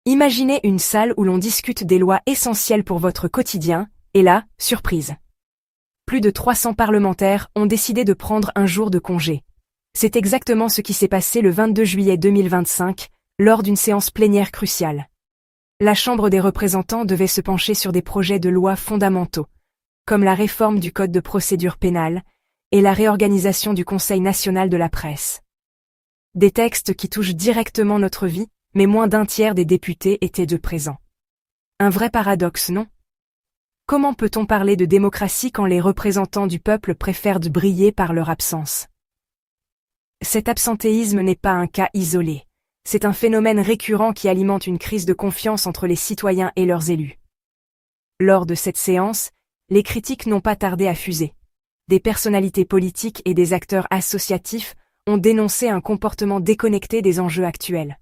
Imaginez une salle où l'on discute des lois essentielles pour votre quotidien, et là, surprise. Plus de 300 parlementaires ont décidé de prendre un jour de congé. C'est exactement ce qui s'est passé le 22 juillet 2025, lors d'une séance plénière cruciale. La Chambre des représentants devait se pencher sur des projets de loi fondamentaux, comme la réforme du Code de procédure pénale et la réorganisation du Conseil national de la presse. Des textes qui touchent directement notre vie, mais moins d'un tiers des députés étaient de présents. Un vrai paradoxe, non? Comment peut-on parler de démocratie quand les représentants du peuple préfèrent briller par leur absence? Cet absentéisme n'est pas un cas isolé. C'est un phénomène récurrent qui alimente une crise de confiance entre les citoyens et leurs élus. Lors de cette séance, les critiques n'ont pas tardé à fuser. Des personnalités politiques et des acteurs associatifs ont dénoncé un comportement déconnecté des enjeux actuels.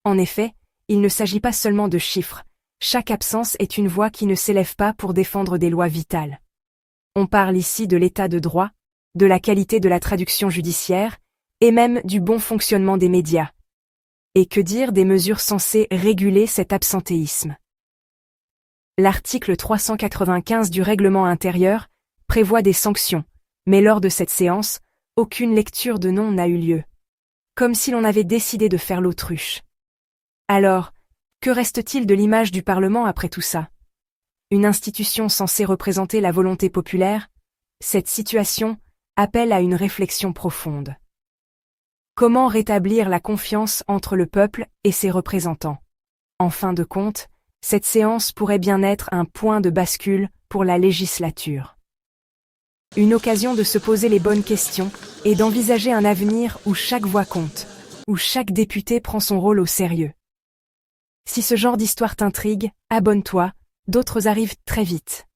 En effet, il ne s'agit pas seulement de chiffres. Chaque absence est une voix qui ne s'élève pas pour défendre des lois vitales. On parle ici de l'état de droit, de la qualité de la traduction judiciaire, et même du bon fonctionnement des médias. Et que dire des mesures censées réguler cet absentéisme? L'article 395 du règlement intérieur prévoit des sanctions, mais lors de cette séance, aucune lecture de nom n'a eu lieu. Comme si l'on avait décidé de faire l'autruche. Alors, que reste-t-il de l'image du Parlement après tout ça? Une institution censée représenter la volonté populaire? Cette situation appelle à une réflexion profonde. Comment rétablir la confiance entre le peuple et ses représentants? En fin de compte, cette séance pourrait bien être un point de bascule pour la législature. Une occasion de se poser les bonnes questions et d'envisager un avenir où chaque voix compte, où chaque député prend son rôle au sérieux. Si ce genre d'histoire t'intrigue, abonne-toi, d'autres arrivent très vite.